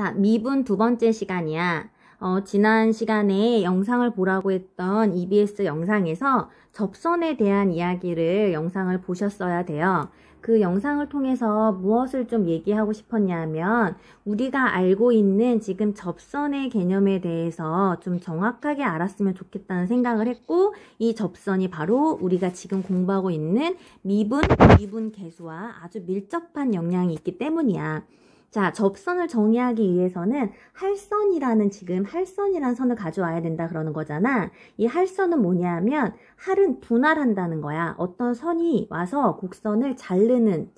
자, 미분 두 번째 시간이야. 지난 시간에 영상을 보라고 했던 EBS 영상에서 접선에 대한 이야기를 영상을 보셨어야 돼요. 그 영상을 통해서 무엇을 좀 얘기하고 싶었냐면 우리가 알고 있는 지금 접선의 개념에 대해서 좀 정확하게 알았으면 좋겠다는 생각을 했고, 이 접선이 바로 우리가 지금 공부하고 있는 미분 계수와 아주 밀접한 영향이 있기 때문이야. 자, 접선을 정의하기 위해서는 할선이라는 선을 가져와야 된다 그러는 거잖아. 이 할선은 뭐냐면 할은 분할한다는 거야. 어떤 선이 와서 곡선을 자르는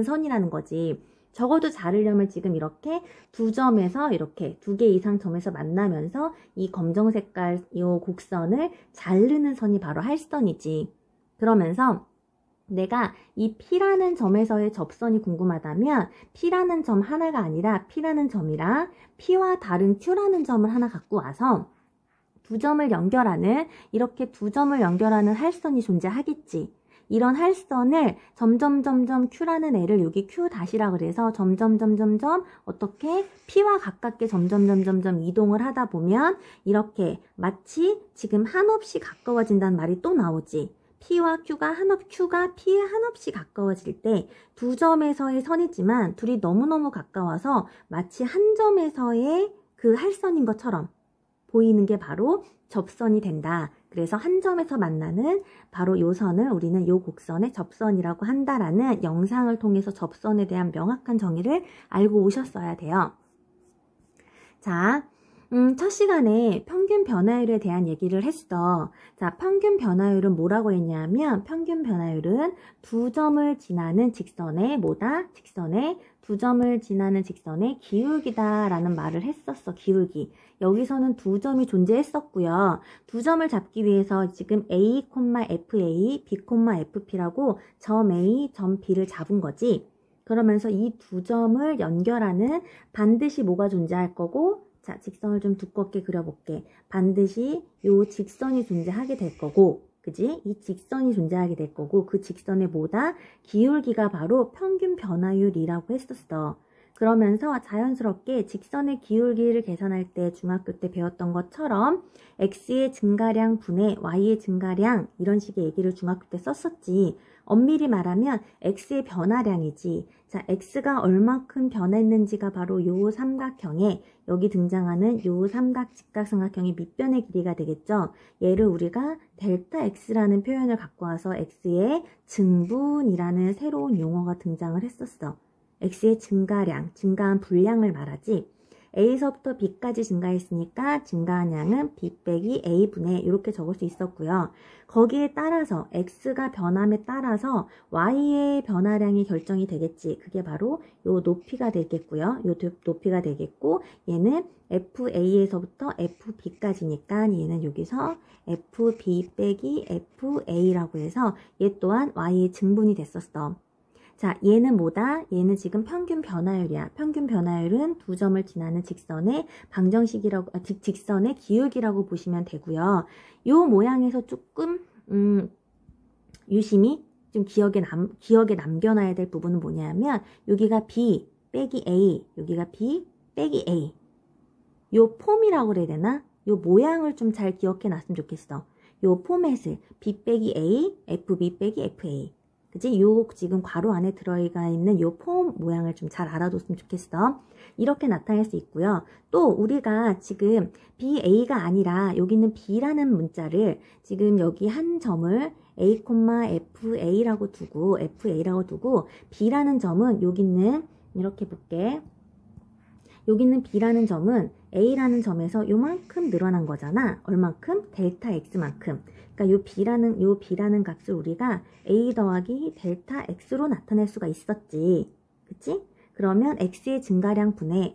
선이라는 거지. 적어도 자르려면 지금 이렇게 두 점에서 이렇게 두 개 이상 점에서 만나면서 이 검정 색깔 이 곡선을 자르는 선이 바로 할선이지. 그러면서 내가 이 P라는 점에서의 접선이 궁금하다면 P라는 점 하나가 아니라 P라는 점이랑 P와 다른 Q라는 점을 하나 갖고 와서 두 점을 연결하는, 이렇게 두 점을 연결하는 할선이 존재하겠지. 이런 할선을 점점 Q라는 애를 여기 Q 다시라 그래서 점점 어떻게 P와 가깝게 점점 이동을 하다 보면 이렇게 마치 지금 한없이 가까워진다는 말이 또 나오지. P와 Q가 P에 한없이 가까워질 때 두 점에서의 선이지만 둘이 너무너무 가까워서 마치 한 점에서의 그 할선인 것처럼 보이는 게 바로 접선이 된다. 그래서 한 점에서 만나는 바로 요 선을 우리는 요 곡선의 접선이라고 한다라는 영상을 통해서 접선에 대한 명확한 정의를 알고 오셨어야 돼요. 자, 첫 시간에 평균 변화율에 대한 얘기를 했어. 자, 평균 변화율은 뭐라고 했냐면 평균 변화율은 두 점을 지나는 직선의 두 점을 지나는 직선의 기울기다 라는 말을 했었어. 기울기. 여기서는 두 점이 존재했었고요. 두 점을 잡기 위해서 지금 A, FA, B, FP라고 점 A, 점 B를 잡은 거지. 그러면서 이 두 점을 연결하는 반드시 뭐가 존재할 거고, 자, 직선을 좀 두껍게 그려볼게. 반드시 요 직선이 존재하게 될 거고, 그지? 이 직선이 존재하게 될 거고, 그 직선의 뭐다? 기울기가 바로 평균 변화율이라고 했었어. 그러면서 자연스럽게 직선의 기울기를 계산할 때 중학교 때 배웠던 것처럼 x의 증가량 분의 y의 증가량 이런 식의 얘기를 중학교 때 썼었지. 엄밀히 말하면 x의 변화량이지. 자, x가 얼마큼 변했는지가 바로 요 삼각형에 여기 등장하는 요 삼각 직각삼각형의 밑변의 길이가 되겠죠. 얘를 우리가 델타 x라는 표현을 갖고 와서 x의 증분이라는 새로운 용어가 등장을 했었어. x의 증가량, 증가한 분량을 말하지. a서부터 b까지 증가했으니까 증가한 양은 b 빼기 a분의 이렇게 적을 수 있었고요. 거기에 따라서 x가 변함에 따라서 y의 변화량이 결정이 되겠지. 그게 바로 요 높이가 되겠고요. 요 높이가 되겠고 얘는 fa에서부터 fb까지니까 얘는 여기서 fb 빼기 fa라고 해서 얘 또한 y의 증분이 됐었어. 자, 얘는 뭐다? 얘는 지금 평균 변화율이야. 평균 변화율은 두 점을 지나는 직선의 방정식이라고, 직선의 기울기라고 보시면 되고요. 요 모양에서 조금 유심히 좀 기억에 남겨놔야 될 부분은 뭐냐면 여기가 B 빼기 A, 여기가 B 빼기 A. 요 폼이라고 그래야 되나? 요 모양을 좀 잘 기억해 놨으면 좋겠어. 요 포맷을 B 빼기 A, FB 빼기 FA. 그치? 요 지금 괄호 안에 들어가 있는 요 폼 모양을 좀 잘 알아뒀으면 좋겠어. 이렇게 나타낼 수 있고요. 또 우리가 지금 BA가 아니라 여기 있는 B라는 문자를 지금 여기 한 점을 A, FA라고 두고 B라는 점은 여기 있는 이렇게 볼게. 여기 있는 B라는 점은 A라는 점에서 요만큼 늘어난 거잖아. 얼만큼? 델타 X만큼. 그러니까 요 B라는 값을 우리가 A 더하기 델타 X로 나타낼 수가 있었지. 그치? 그러면 X의 증가량 분의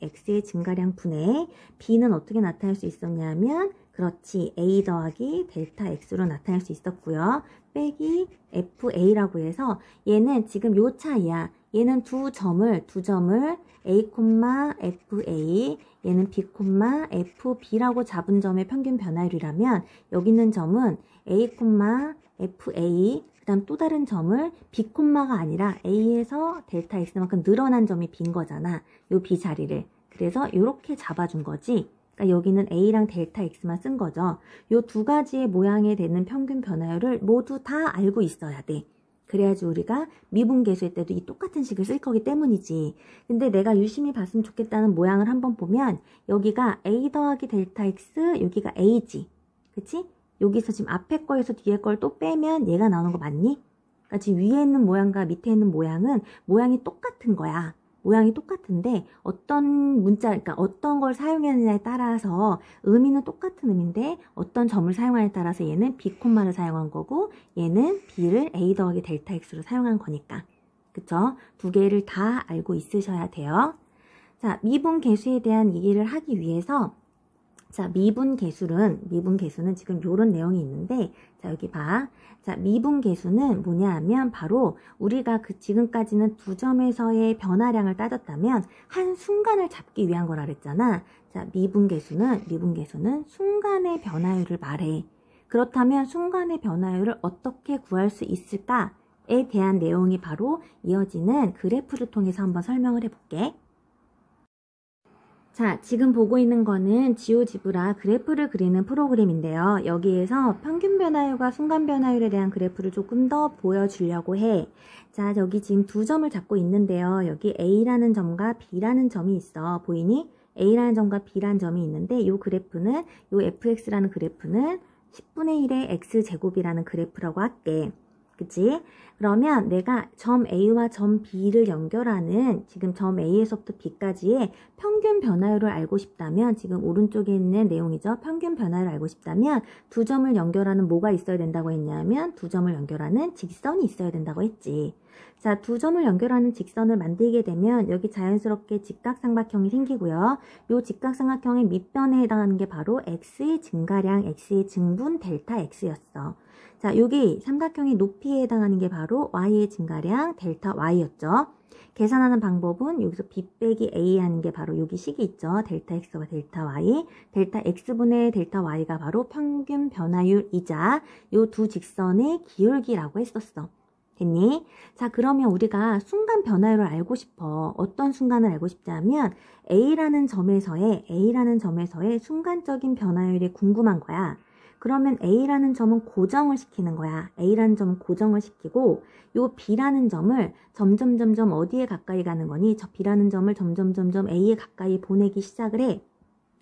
B는 어떻게 나타낼 수 있었냐면 그렇지. A 더하기 델타 X로 나타낼 수 있었고요. 빼기 FA라고 해서 얘는 지금 요 차이야. 얘는 두 점을 A, FA, 얘는 B, FB라고 잡은 점의 평균 변화율이라면 여기 있는 점은 A, FA, 그 다음 또 다른 점을 B, 가 아니라 A에서 델타 X만큼 늘어난 점이 B인 거잖아. 요 B 자리를. 그래서 이렇게 잡아준 거지. 그러니까 여기는 A랑 델타 X만 쓴 거죠. 요 두 가지의 모양에 되는 평균 변화율을 모두 다 알고 있어야 돼. 그래야지 우리가 미분계수일 때도 이 똑같은 식을 쓸 거기 때문이지. 근데 내가 유심히 봤으면 좋겠다는 모양을 한번 보면 여기가 A 더하기 델타 X, 여기가 A지. 그치? 여기서 지금 앞에 거에서 뒤에 걸 또 빼면 얘가 나오는 거 맞니? 그러니까 지금 위에 있는 모양과 밑에 있는 모양은 모양이 똑같은 거야. 모양이 똑같은데 어떤 문자, 그러니까 어떤 걸 사용했느냐에 따라서 의미는 똑같은 의미인데 어떤 점을 사용하냐에 따라서 얘는 B, 를 사용한 거고 얘는 B를 A 더하기 델타 X로 사용한 거니까. 그쵸? 두 개를 다 알고 있으셔야 돼요. 자, 미분계수에 대한 얘기를 하기 위해서 자, 미분계수는 지금 요런 내용이 있는데, 자, 여기 봐. 자, 미분계수는 뭐냐 하면 바로 우리가 지금까지는 두 점에서의 변화량을 따졌다면 한 순간을 잡기 위한 거라 그랬잖아. 자, 미분계수는 순간의 변화율을 말해. 그렇다면 순간의 변화율을 어떻게 구할 수 있을까에 대한 내용이 바로 이어지는 그래프를 통해서 한번 설명을 해볼게. 자, 지금 보고 있는 거는 지오지브라 그래프를 그리는 프로그램인데요. 여기에서 평균 변화율과 순간 변화율에 대한 그래프를 조금 더 보여주려고 해. 자, 여기 지금 두 점을 잡고 있는데요. 여기 A라는 점과 B라는 점이 있어. 보이니? A라는 점과 B라는 점이 있는데 이 그래프는, 이 fx라는 그래프는 10분의 1의 x제곱이라는 그래프라고 할게. 그치? 그러면 내가 점 A와 점 B를 연결하는 지금 점 A에서부터 B까지의 평균 변화율을 알고 싶다면 지금 오른쪽에 있는 내용이죠. 평균 변화율을 알고 싶다면 두 점을 연결하는 뭐가 있어야 된다고 했냐면 두 점을 연결하는 직선이 있어야 된다고 했지. 자, 두 점을 연결하는 직선을 만들게 되면 여기 자연스럽게 직각삼각형이 생기고요. 이 직각삼각형의 밑변에 해당하는 게 바로 x의 증가량, x의 증분 델타 x였어. 자, 여기 삼각형의 높이에 해당하는 게 바로 y의 증가량 델타 y였죠. 계산하는 방법은 여기서 b 빼기 a 하는 게 바로 여기 식이 있죠. 델타 x와 델타 y, 델타 x분의 델타 y가 바로 평균 변화율이자 이 두 직선의 기울기라고 했었어. 됐니? 자, 그러면 우리가 순간 변화율을 알고 싶어. 어떤 순간을 알고 싶냐면 A라는 점에서의 순간적인 변화율이 궁금한 거야. 그러면 A라는 점은 고정을 시키는 거야. A라는 점은 고정을 시키고 요 B라는 점을 점점 어디에 가까이 가는 거니? 저 B라는 점을 점점 A에 가까이 보내기 시작을 해.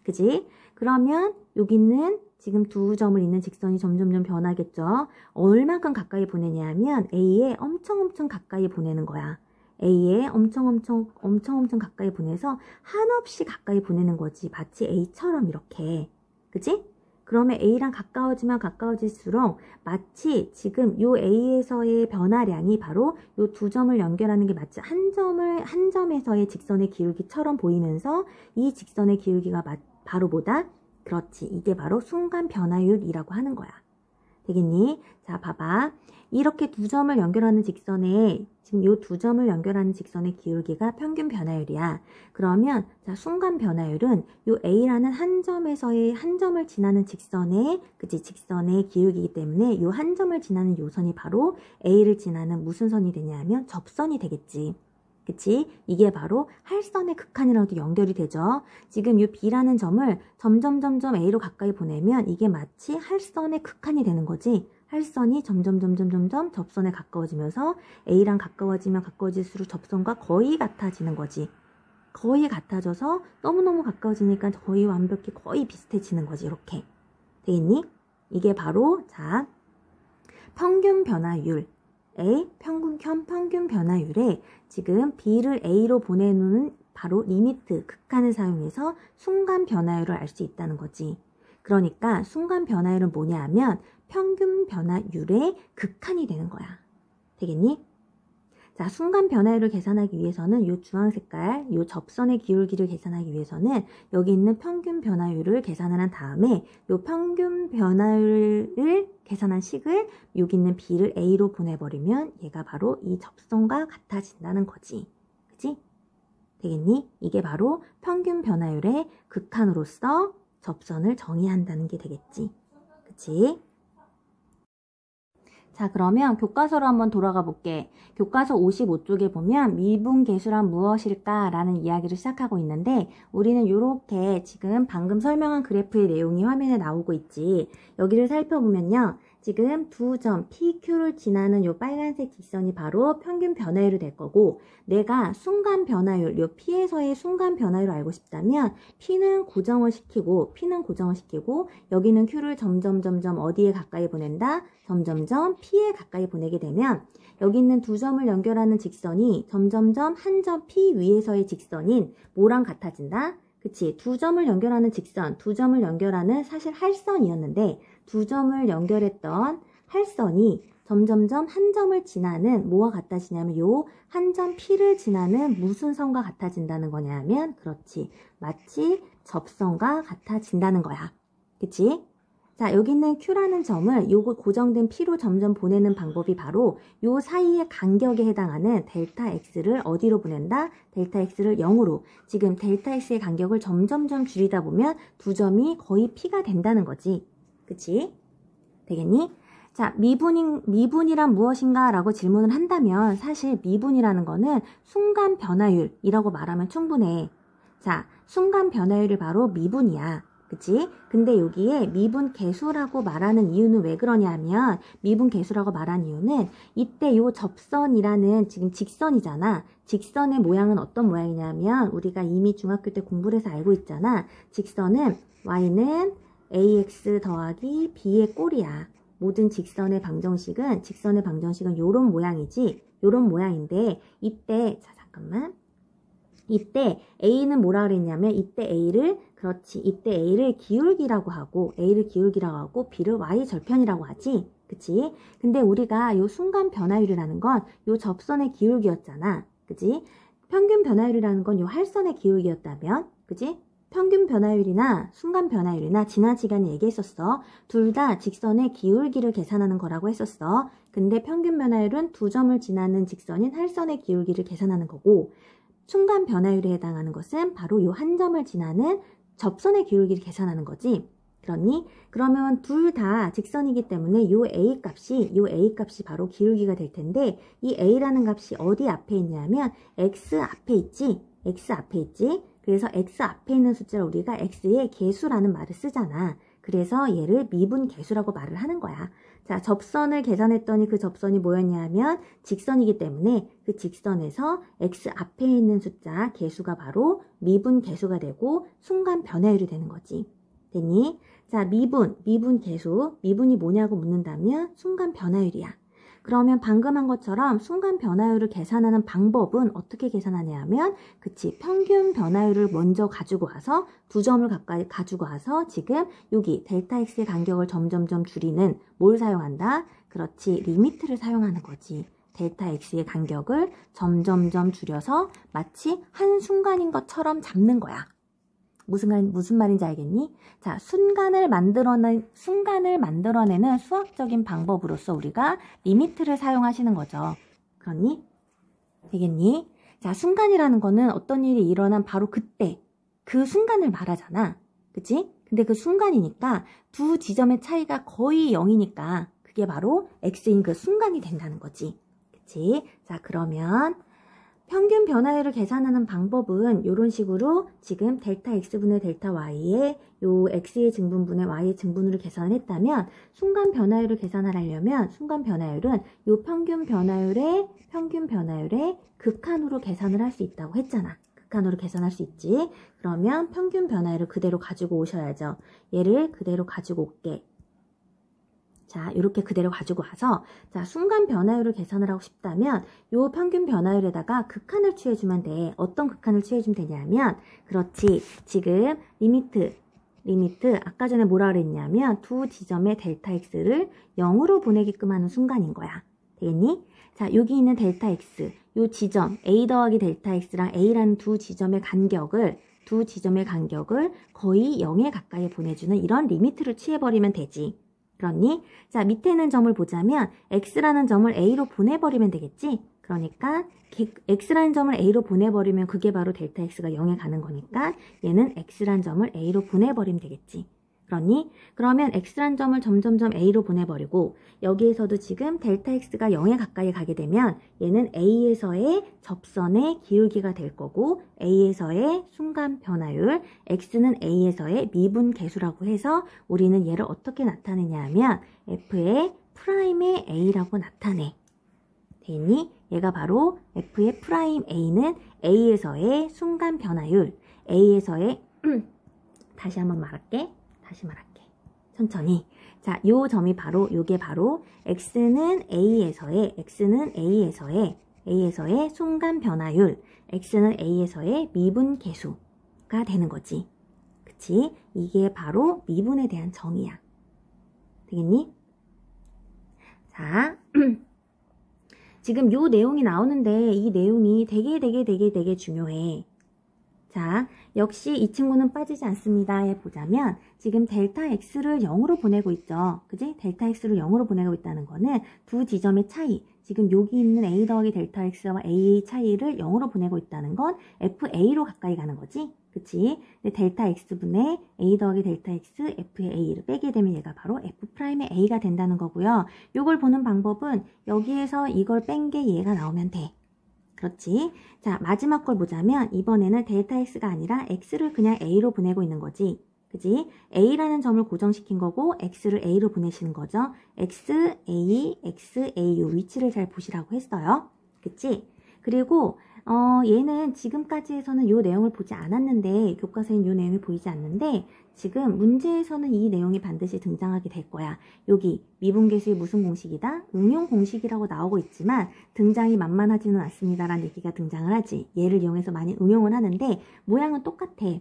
그지? 그러면 여기는 지금 두 점을 잇는 직선이 점점 변하겠죠. 얼만큼 가까이 보내냐 하면 A에 엄청 가까이 보내는 거야. A에 엄청 가까이 보내서 한없이 가까이 보내는 거지. 마치 A처럼 이렇게. 그지? 그러면 A랑 가까워지면 가까워질수록 마치 지금 요 A에서의 변화량이 바로 요 두 점을 연결하는 게 마치 한 점에서의 직선의 기울기처럼 보이면서 이 직선의 기울기가 바로 뭐다? 그렇지. 이게 바로 순간 변화율이라고 하는 거야. 되겠니? 자, 봐봐. 이렇게 두 점을 연결하는 직선에 지금 이 두 점을 연결하는 직선의 기울기가 평균 변화율이야. 그러면 자, 순간 변화율은 이 A라는 한 점을 지나는 직선의 기울기이기 때문에 이 한 점을 지나는 요선이 바로 A를 지나는 무슨 선이 되냐면 접선이 되겠지. 그치? 이게 바로 할선의 극한이라고도 연결이 되죠. 지금 이 B라는 점을 점점 A로 가까이 보내면 이게 마치 할선의 극한이 되는 거지. 할선이 점점 접선에 가까워지면서 A랑 가까워지면 가까워질수록 접선과 거의 같아지는 거지. 거의 같아져서 너무너무 가까워지니까 거의 완벽히 거의 비슷해지는 거지. 이렇게. 되겠니? 이게 바로 자 평균 변화율. 평균 변화율에 지금 B를 A로 보내놓는 바로 리미트, 극한을 사용해서 순간 변화율을 알 수 있다는 거지. 그러니까 순간 변화율은 뭐냐 하면 평균 변화율의 극한이 되는 거야. 되겠니? 자, 순간 변화율을 계산하기 위해서는 이 주황 색깔, 이 접선의 기울기를 계산하기 위해서는 여기 있는 평균 변화율을 계산을 한 다음에 이 평균 변화율을 계산한 식을 여기 있는 B를 A로 보내버리면 얘가 바로 이 접선과 같아진다는 거지. 그치? 되겠니? 이게 바로 평균 변화율의 극한으로서 접선을 정의한다는 게 되겠지. 그치? 자, 그러면 교과서로 한번 돌아가 볼게. 교과서 55쪽에 보면 미분계수란 무엇일까? 라는 이야기를 시작하고 있는데 우리는 이렇게 지금 방금 설명한 그래프의 내용이 화면에 나오고 있지. 여기를 살펴보면요. 지금 두 점 PQ를 지나는 요 빨간색 직선이 바로 평균 변화율이 될 거고 내가 순간 변화율, 요 P에서의 순간 변화율을 알고 싶다면 P는 고정을 시키고 여기는 Q를 점점 어디에 가까이 보낸다? 점점점 P에 가까이 보내게 되면 여기 있는 두 점을 연결하는 직선이 점점점 한 점 P 위에서의 직선인 뭐랑 같아진다? 그치? 두 점을 연결하는 직선, 두 점을 연결하는 사실 할선이었는데 두 점을 연결했던 할선이 점점점 한 점을 지나는 뭐와 같아지냐면 요 한 점 P를 지나는 무슨 선과 같아진다는 거냐면 그렇지. 마치 접선과 같아진다는 거야. 그치? 자, 여기 있는 Q라는 점을 요거 고정된 P로 점점 보내는 방법이 바로 요 사이의 간격에 해당하는 델타 X를 어디로 보낸다? 델타 X를 0으로. 지금 델타 X의 간격을 점점점 줄이다 보면 두 점이 거의 P가 된다는 거지. 그치? 되겠니? 자, 미분이란 무엇인가? 라고 질문을 한다면 사실 미분이라는 거는 순간 변화율이라고 말하면 충분해. 자, 순간 변화율이 바로 미분이야. 그치? 근데 여기에 미분 계수라고 말하는 이유는 왜 그러냐면 미분 계수라고 말하는 이유는 이때 요 접선이라는 지금 직선이잖아. 직선의 모양은 어떤 모양이냐면 우리가 이미 중학교 때 공부를 해서 알고 있잖아. 직선은 y는 ax 더하기 b의 꼴이야. 모든 직선의 방정식은 요런 모양이지. 요런 모양인데 이때 자 잠깐만. 이때 A는 뭐라 그랬냐면 이때 A를 기울기라고 하고 B를 Y 절편이라고 하지. 그치? 근데 우리가 요 순간 변화율이라는 건 요 접선의 기울기였잖아. 그치? 평균 변화율이라는 건 요 할선의 기울기였다면 그치? 평균 변화율이나 순간 변화율이나 지난 시간에 얘기했었어. 둘 다 직선의 기울기를 계산하는 거라고 했었어. 근데 평균 변화율은 두 점을 지나는 직선인 할선의 기울기를 계산하는 거고 순간 변화율에 해당하는 것은 바로 요 한 점을 지나는 접선의 기울기를 계산하는 거지. 그렇니? 그러면 둘 다 직선이기 때문에 요 A 값이 바로 기울기가 될 텐데 이 A라는 값이 어디 앞에 있냐면 X 앞에 있지. 그래서 X 앞에 있는 숫자를 우리가 X의 계수라는 말을 쓰잖아. 그래서 얘를 미분 계수라고 말을 하는 거야. 자, 접선을 계산했더니 그 접선이 뭐였냐면 직선이기 때문에 그 직선에서 X 앞에 있는 숫자 계수가 바로 미분 계수가 되고 순간 변화율이 되는 거지. 됐니? 자, 미분 계수. 미분이 뭐냐고 묻는다면 순간 변화율이야. 그러면 방금 한 것처럼 순간 변화율을 계산하는 방법은 어떻게 계산하냐면 그치 평균 변화율을 먼저 가지고 와서 두 점을 가까이 가지고 와서 지금 여기 델타 X의 간격을 점점점 줄이는 뭘 사용한다? 그렇지 리미트를 사용하는 거지. 델타 X의 간격을 점점점 줄여서 마치 한순간인 것처럼 잡는 거야. 무슨 말인지 알겠니? 자, 순간을 만들어내는 수학적인 방법으로서 우리가 리미트를 사용하시는 거죠. 그렇니? 되겠니? 자, 순간이라는 거는 어떤 일이 일어난 바로 그때, 그 순간을 말하잖아. 그치? 근데 그 순간이니까 두 지점의 차이가 거의 0이니까 그게 바로 X인 그 순간이 된다는 거지. 그치? 자, 그러면 평균 변화율을 계산하는 방법은 이런 식으로 지금 델타 X분의 델타 Y의 요 X의 증분분의 Y의 증분으로 계산을 했다면 순간 변화율을 계산하려면 순간 변화율은 요 평균 변화율의 극한으로 계산을 할 수 있다고 했잖아. 극한으로 계산할 수 있지. 그러면 평균 변화율을 그대로 가지고 오셔야죠. 얘를 그대로 가지고 올게. 자, 이렇게 그대로 가지고 와서 자, 순간 변화율을 계산을 하고 싶다면 요 평균 변화율에다가 극한을 취해주면 돼. 어떤 극한을 취해주면 되냐면 그렇지. 지금 리미트 아까 전에 뭐라 그랬냐면 두 지점의 델타 X를 0으로 보내게끔 하는 순간인 거야. 되겠니? 자, 여기 있는 델타 X 요 지점 A 더하기 델타 X랑 A라는 두 지점의 간격을 거의 0에 가까이 보내주는 이런 리미트를 취해버리면 되지. 그렇니? 자, 밑에 있는 점을 보자면 X라는 점을 A로 보내버리면 되겠지? 그러니까 X라는 점을 A로 보내버리면 그게 바로 델타 X가 0에 가는 거니까 얘는 X라는 점을 A로 보내버리면 되겠지. 그러니? 그러면 x란 점을 점점점 a로 보내버리고 여기에서도 지금 델타 x가 0에 가까이 가게 되면 얘는 a에서의 접선의 기울기가 될 거고 a에서의 순간 변화율, x는 a에서의 미분 계수라고 해서 우리는 얘를 어떻게 나타내냐 하면 f의 프라임의 a라고 나타내. 되니? 얘가 바로 f의 프라임 a는 a에서의 순간 변화율, a에서의 다시 한번 말할게. 천천히. 자, 요 점이 바로, 요게 바로 x는 a에서의 순간 변화율, x는 a에서의 미분 계수가 되는 거지. 그치? 이게 바로 미분에 대한 정의야. 되겠니? 자, 지금 요 내용이 나오는데 이 내용이 되게 중요해. 자, 역시 이 친구는 빠지지 않습니다. 해보자면 지금 델타 x를 0으로 보내고 있죠. 그지? 델타 x를 0으로 보내고 있다는 거는 두 지점의 차이, 지금 여기 있는 a 더하기 델타 x와 a의 차이를 0으로 보내고 있다는 건 fa로 가까이 가는 거지. 그치? 근데 델타 x분의 a 더하기 델타 x, f의 a를 빼게 되면 얘가 바로 f'의 a가 된다는 거고요. 요걸 보는 방법은 여기에서 이걸 뺀 게 얘가 나오면 돼. 그렇지? 자, 마지막 걸 보자면 이번에는 델타 x가 아니라 x를 그냥 a로 보내고 있는 거지. 그지? a라는 점을 고정시킨 거고 x를 a로 보내시는 거죠. x, a, x, a 요 위치를 잘 보시라고 했어요. 그치? 그리고 얘는 지금까지에서는 요 내용을 보지 않았는데 교과서엔 요 내용이 보이지 않는데 지금 문제에서는 이 내용이 반드시 등장하게 될 거야. 여기 미분계수의 무슨 공식이다? 응용 공식이라고 나오고 있지만 등장이 만만하지는 않습니다라는 얘기가 등장을 하지. 얘를 이용해서 많이 응용을 하는데 모양은 똑같아.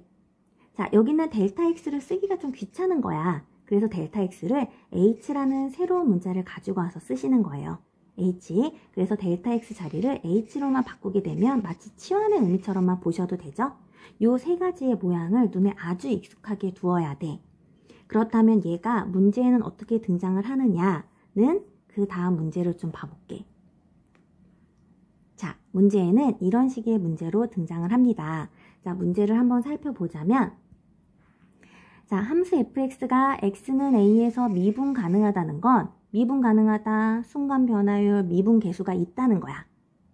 자, 여기는 델타 x를 쓰기가 좀 귀찮은 거야. 그래서 델타 x를 h라는 새로운 문자를 가지고 와서 쓰시는 거예요. h. 그래서 델타 x 자리를 h로만 바꾸게 되면 마치 치환의 의미처럼만 보셔도 되죠? 요 세 가지의 모양을 눈에 아주 익숙하게 두어야 돼. 그렇다면 얘가 문제에는 어떻게 등장을 하느냐는 그 다음 문제를 좀 봐볼게. 자, 문제에는 이런 식의 문제로 등장을 합니다. 자, 문제를 한번 살펴보자면 자, 함수 fx가 x는 a에서 미분 가능하다는 건 미분 가능하다, 순간 변화율, 미분 계수가 있다는 거야.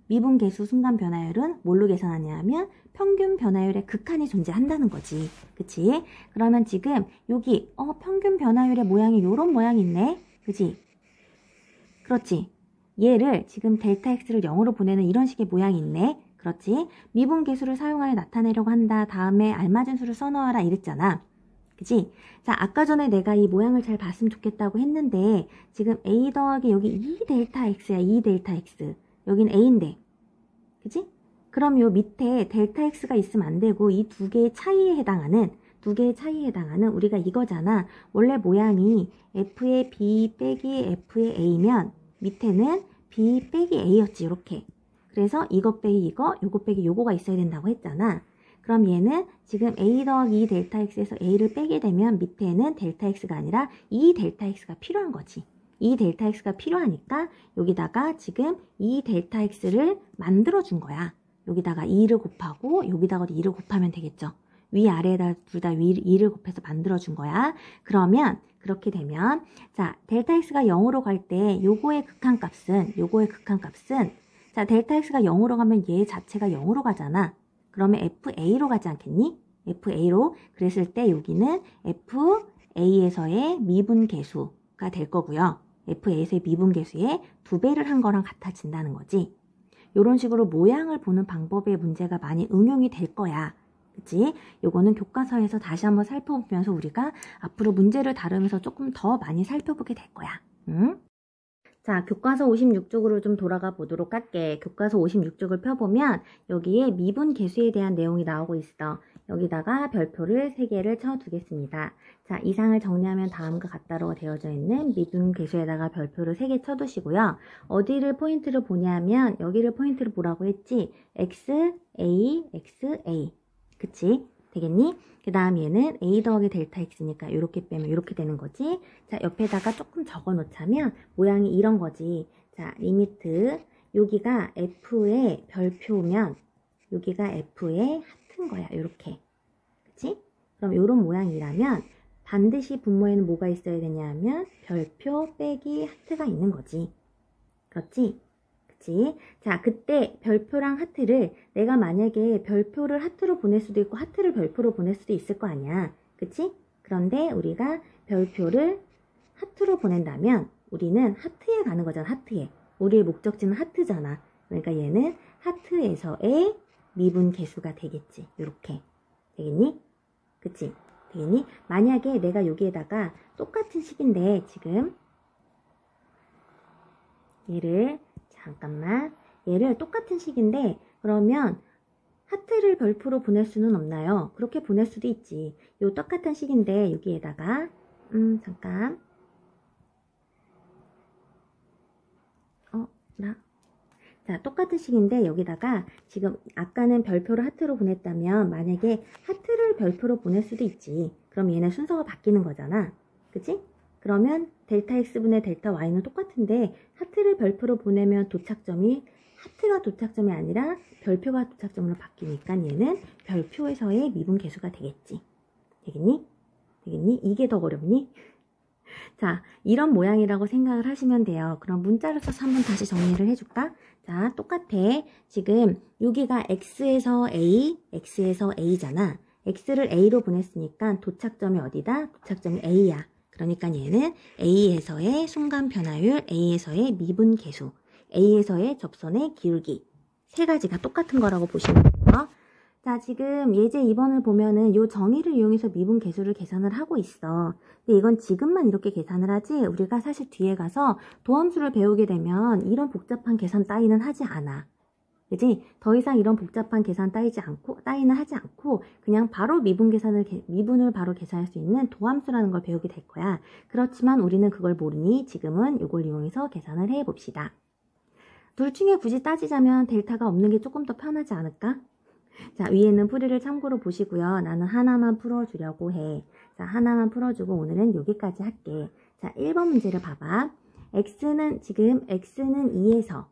미분 계수 순간 변화율은 뭘로 계산하냐 하면 평균 변화율의 극한이 존재한다는 거지. 그치? 그러면 지금 여기 평균 변화율의 모양이 요런 모양이 있네. 그치? 그렇지? 얘를 지금 델타 x를 0으로 보내는 이런 식의 모양이 있네. 그렇지? 미분 계수를 사용하여 나타내려고 한다. 다음에 알맞은 수를 써넣어라 이랬잖아. 그치? 자, 아까 전에 내가 이 모양을 잘 봤으면 좋겠다고 했는데 지금 a 더하기 여기 2 델타 x야. 2 델타 x. 여긴 a인데. 그치? 그럼 요 밑에 델타 x가 있으면 안 되고 이 두 개의 차이에 해당하는 우리가 이거잖아. 원래 모양이 f의 b 빼기 f의 a면 밑에는 b 빼기 a였지. 이렇게. 그래서 이것 빼기 이거, 요거 빼기 요거가 있어야 된다고 했잖아. 그럼 얘는 지금 a 더하기 2 델타 x에서 a를 빼게 되면 밑에는 델타 x가 아니라 2 델타 x가 필요한 거지. 2 델타 x가 필요하니까 여기다가 지금 2 델타 x를 만들어준 거야. 여기다가 2를 곱하고 여기다가 2를 곱하면 되겠죠. 위아래에다 둘 다 2를 곱해서 만들어준 거야. 그러면 그렇게 되면 자, 델타 x가 0으로 갈 때 요거의 극한값은 자, 델타 x가 0으로 가면 얘 자체가 0으로 가잖아. 그러면 fa로 가지 않겠니? fa로. 그랬을 때 여기는 fa에서의 미분 계수가 될 거고요. fa에서의 미분 계수의 2배를 한 거랑 같아진다는 거지. 이런 식으로 모양을 보는 방법의 문제가 많이 응용이 될 거야. 그치? 요거는 교과서에서 다시 한번 살펴보면서 우리가 앞으로 문제를 다루면서 조금 더 많이 살펴보게 될 거야. 응? 자, 교과서 56쪽으로 좀 돌아가 보도록 할게. 교과서 56쪽을 펴보면 여기에 미분 계수에 대한 내용이 나오고 있어. 여기다가 별표를 3개를 쳐두겠습니다. 자, 이상을 정리하면 다음과 같다로 되어져 있는 미분 계수에다가 별표를 3개 쳐두시고요. 어디를 포인트를 보냐면 여기를 포인트를 보라고 했지. x, a, x, a. 그치? 되겠니? 그 다음 얘는 a 더하기 델타 x니까 이렇게 빼면 이렇게 되는 거지. 자, 옆에다가 조금 적어 놓자면 모양이 이런 거지. 자, 리미트 여기가 f의 별표면 여기가 f의 하트인 거야. 이렇게. 그치? 그럼 이런 모양이라면 반드시 분모에는 뭐가 있어야 되냐 하면 별표 빼기 하트가 있는 거지. 그렇지? 그치? 자, 그때 별표랑 하트를 내가 만약에 별표를 하트로 보낼 수도 있고 하트를 별표로 보낼 수도 있을 거 아니야. 그치? 그런데 우리가 별표를 하트로 보낸다면 우리는 하트에 가는 거잖아. 하트에. 우리의 목적지는 하트잖아. 그러니까 얘는 하트에서의 미분 개수가 되겠지. 이렇게. 되겠니? 그치? 되겠니? 만약에 내가 여기에다가 똑같은 식인데 지금 얘를 똑같은 식인데 그러면 하트를 별표로 보낼 수는 없나요? 그렇게 보낼 수도 있지. 요 똑같은 식인데 여기에다가 잠깐 자, 똑같은 식인데 여기다가 지금 아까는 별표를 하트로 보냈다면 만약에 하트를 별표로 보낼 수도 있지. 그럼 얘는 순서가 바뀌는 거잖아. 그치? 그러면 델타 x분의 델타 y는 똑같은데 하트를 별표로 보내면 도착점이 하트가 도착점이 아니라 별표가 도착점으로 바뀌니까 얘는 별표에서의 미분 개수가 되겠지. 되겠니? 되겠니? 이게 더 어렵니? 자, 이런 모양이라고 생각을 하시면 돼요. 그럼 문자를 써서 한번 다시 정리를 해줄까? 자, 똑같아. 지금 여기가 x에서 a잖아. x를 a로 보냈으니까 도착점이 어디다? 도착점이 a야. 그러니까 얘는 a에서의 순간 변화율, a에서의 미분 개수, a에서의 접선의 기울기 세 가지가 똑같은 거라고 보시면 돼요. 자, 지금 예제 2번을 보면은 요 정의를 이용해서 미분 개수를 계산을 하고 있어. 근데 이건 지금만 이렇게 계산을 하지 우리가 사실 뒤에 가서 도함수를 배우게 되면 이런 복잡한 계산 따위는 하지 않아. 그지? 더 이상 이런 복잡한 계산 따위는 하지 않고 그냥 바로 미분을 바로 계산할 수 있는 도함수라는 걸 배우게 될 거야. 그렇지만 우리는 그걸 모르니 지금은 이걸 이용해서 계산을 해 봅시다. 둘 중에 굳이 따지자면 델타가 없는 게 조금 더 편하지 않을까? 자, 위에는 풀이를 참고로 보시고요. 나는 하나만 풀어주려고 해. 자, 하나만 풀어주고 오늘은 여기까지 할게. 자, 1번 문제를 봐봐. x는 2에서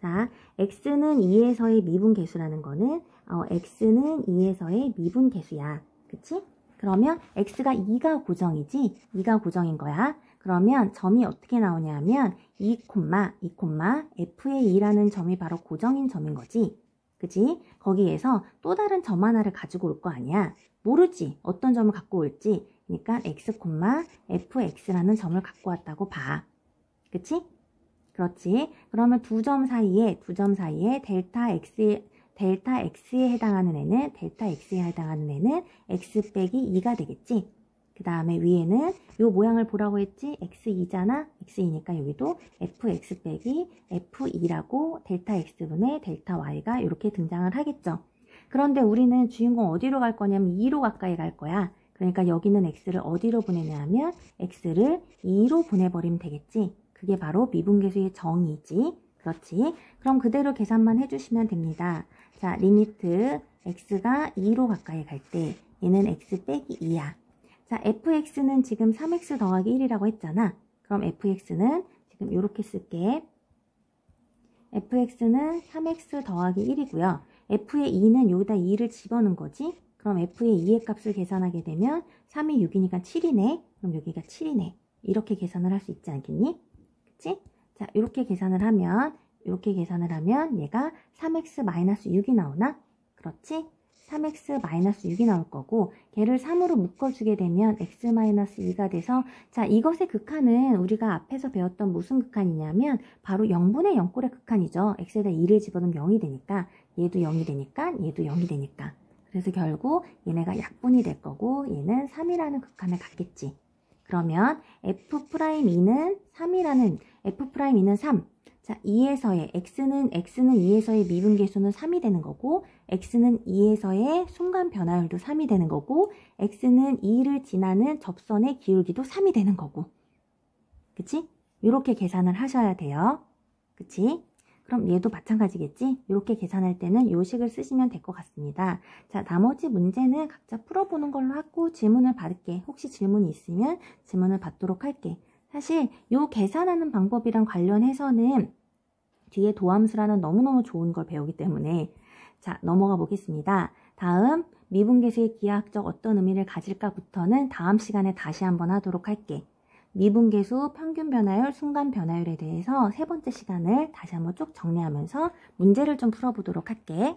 자, x는 2에서의 미분 개수라는 거는 x는 2에서의 미분 개수야. 그치? 그러면 x가 2가 고정이지? 2가 고정인 거야. 그러면 점이 어떻게 나오냐면 2, f의 2라는 점이 바로 고정인 점인 거지. 그치? 거기에서 또 다른 점 하나를 가지고 올 거 아니야. 모르지. 어떤 점을 갖고 올지. 그러니까 x, fx라는 점을 갖고 왔다고 봐. 그치? 그렇지. 그러면 두 점 사이에 델타 x에 해당하는 애는 x 빼기 2가 되겠지. 그 다음에 위에는 요 모양을 보라고 했지. x2잖아. x2니까 여기도 fx 빼기 f2라고 델타 x분의 델타 y가 이렇게 등장을 하겠죠. 그런데 우리는 주인공 어디로 갈 거냐면 2로 가까이 갈 거야. 그러니까 여기는 x를 어디로 보내냐면 x를 2로 보내버리면 되겠지. 그게 바로 미분계수의 정의지. 그렇지. 그럼 그대로 계산만 해주시면 됩니다. 자, 리미트 x가 2로 가까이 갈 때 얘는 x 빼기 2야. 자, fx는 지금 3x 더하기 1이라고 했잖아. 그럼 fx는 지금 이렇게 쓸게. fx는 3x 더하기 1이고요. f의 2는 여기다 2를 집어넣은 거지. 그럼 f의 2의 값을 계산하게 되면 3이 6이니까 7이네. 그럼 여기가 7이네. 이렇게 계산을 할 수 있지 않겠니? 그치? 자, 이렇게 계산을 하면 얘가 3x-6이 나오나? 그렇지? 3x-6이 나올 거고 걔를 3으로 묶어주게 되면 x-2가 돼서 자, 이것의 극한은 우리가 앞에서 배웠던 무슨 극한이냐면 바로 0분의 0꼴의 극한이죠. x에다 2를 집어넣으면 0이 되니까 얘도 0이 되니까 얘도 0이 되니까 그래서 결국 얘네가 약분이 될 거고 얘는 3이라는 극한을 갖겠지. 그러면 f'2는 3이라는 f'2는 3. 자, 2에서의 x는 2에서의 미분계수는 3이 되는 거고 x는 2에서의 순간 변화율도 3이 되는 거고 x는 2를 지나는 접선의 기울기도 3이 되는 거고 그치? 이렇게 계산을 하셔야 돼요. 그치? 그럼 얘도 마찬가지겠지? 이렇게 계산할 때는 이 식을 쓰시면 될 것 같습니다. 자, 나머지 문제는 각자 풀어보는 걸로 하고 질문을 받을게. 혹시 질문이 있으면 질문을 받도록 할게. 사실 이 계산하는 방법이랑 관련해서는 뒤에 도함수라는 너무너무 좋은 걸 배우기 때문에 자, 넘어가 보겠습니다. 다음 미분계수의 기하학적 어떤 의미를 가질까부터는 다음 시간에 다시 한번 하도록 할게. 미분계수, 평균 변화율, 순간 변화율에 대해서 세 번째 시간을 다시 한번 쭉 정리하면서 문제를 좀 풀어보도록 할게.